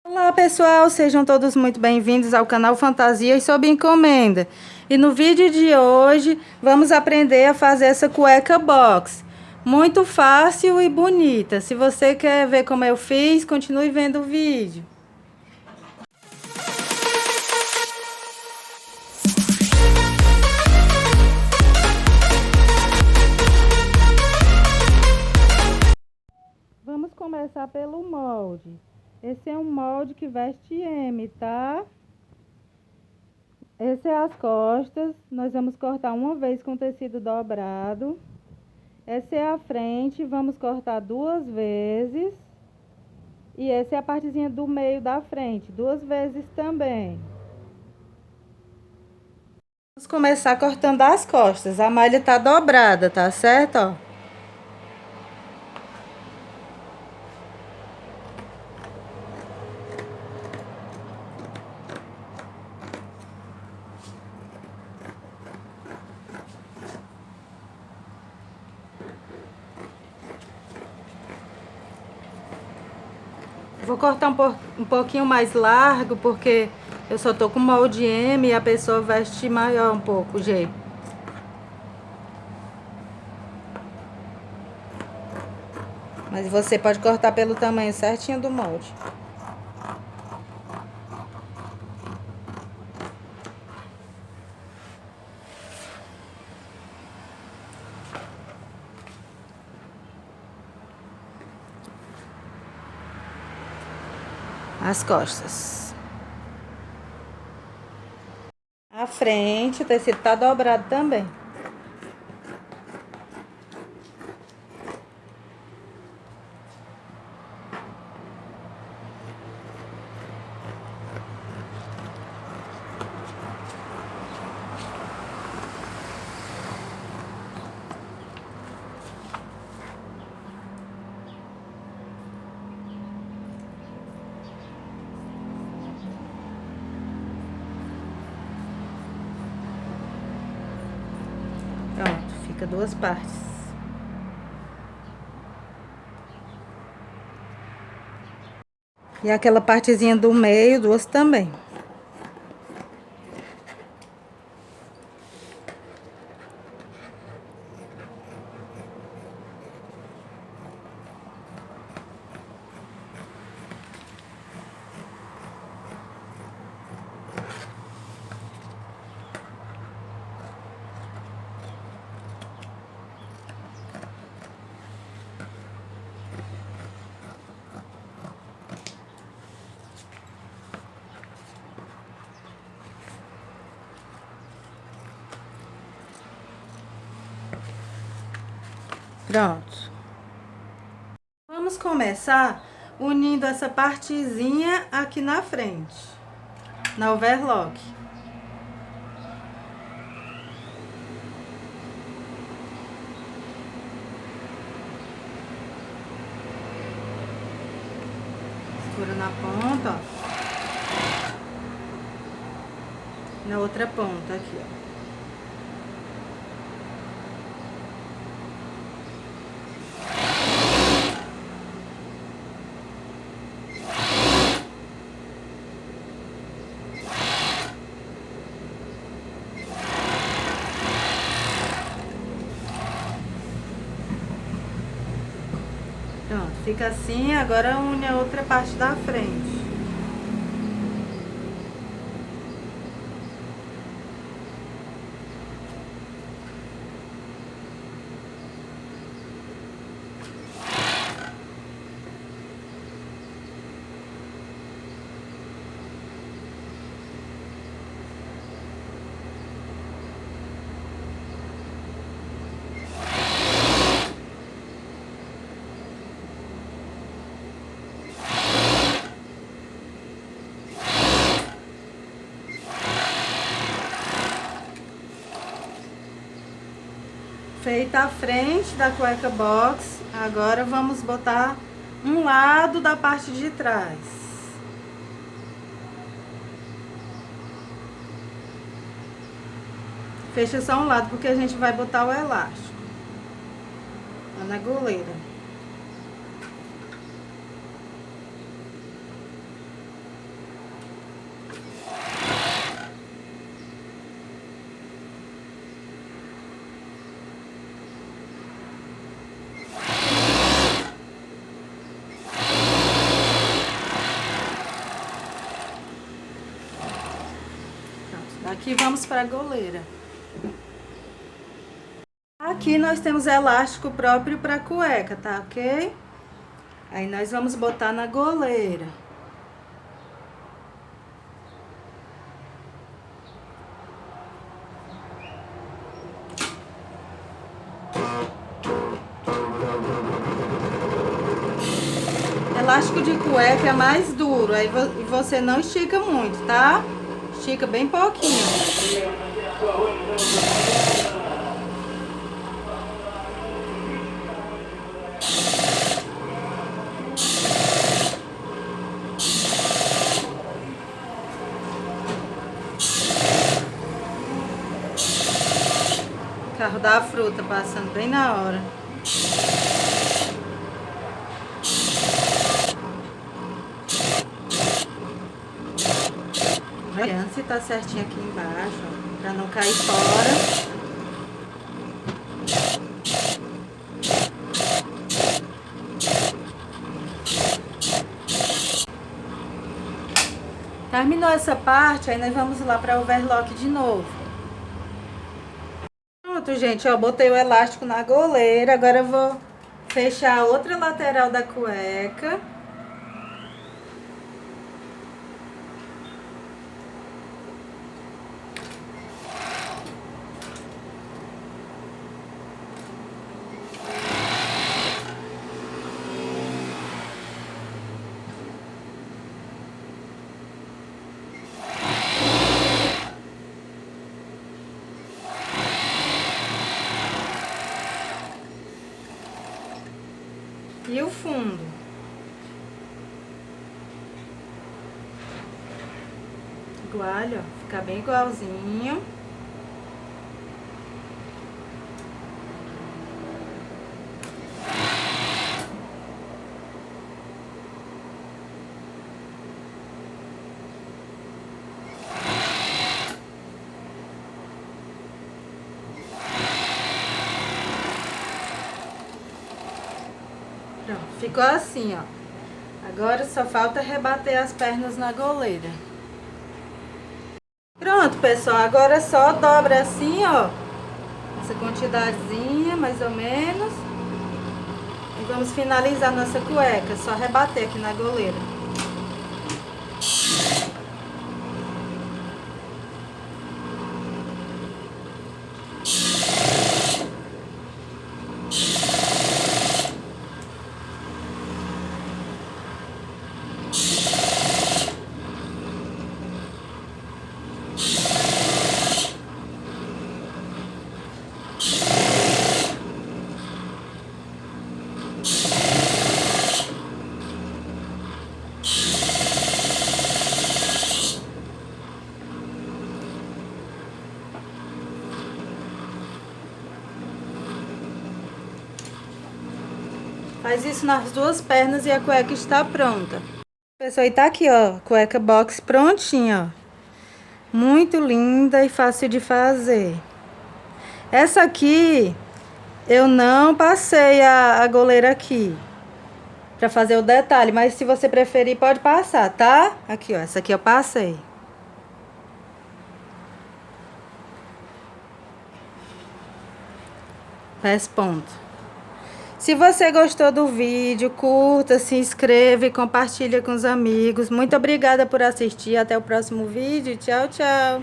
Olá pessoal, sejam todos muito bem-vindos ao canal Fantasias sob Encomenda. E no vídeo de hoje vamos aprender a fazer essa cueca box. Muito fácil e bonita. Se você quer ver como eu fiz, continue vendo o vídeo. Vamos começar pelo molde. Esse é um molde que veste M, tá? Esse é as costas. Nós vamos cortar uma vez com tecido dobrado. Essa é a frente, vamos cortar duas vezes. E essa é a partezinha do meio da frente, duas vezes também. Vamos começar cortando as costas. A malha tá dobrada, tá certo? Ó. Vou cortar um pouquinho mais largo, porque eu só tô com molde M e a pessoa veste maior um pouco, G. Mas você pode cortar pelo tamanho certinho do molde. As costas. A frente, o tecido tá dobrado também. Pronto, fica duas partes. E aquela partezinha do meio, duas também. Pronto. Vamos começar unindo essa partezinha aqui na frente, na overlock. Segura na ponta, ó. Na outra ponta aqui, ó. Pronto, fica assim, agora une a outra parte da frente. Feita a frente da cueca box, agora vamos botar um lado da parte de trás. Fecha só um lado, porque a gente vai botar o elástico lá na goleira. Aqui vamos para a goleira. Aqui nós temos elástico próprio para cueca, tá ok? Aí nós vamos botar na goleira. Elástico de cueca é mais duro, aí você não estica muito, tá? Estica bem pouquinho. Carro da fruta passando bem na hora. Olha, se tá certinho aqui embaixo, ó, pra não cair fora. Terminou essa parte, aí nós vamos lá para overlock de novo. Pronto, gente, ó, botei o elástico na goleira. Agora eu vou fechar a outra lateral da cueca. E o fundo. Igual, ó, fica bem igualzinho. Pronto, ficou assim, ó. Agora só falta rebater as pernas na goleira. Pronto, pessoal, agora só dobra assim, ó. Essa quantidadezinha, mais ou menos. E vamos finalizar nossa cueca, só rebater aqui na goleira. Faz isso nas duas pernas e a cueca está pronta. Pessoal, e tá aqui, ó, cueca box prontinha, ó. Muito linda e fácil de fazer. Essa aqui, eu não passei a goleira aqui pra fazer o detalhe, mas se você preferir, pode passar, tá? Aqui, ó, essa aqui eu passei. Pés ponto. Se você gostou do vídeo, curta, se inscreva e compartilha com os amigos. Muito obrigada por assistir. Até o próximo vídeo. Tchau, tchau.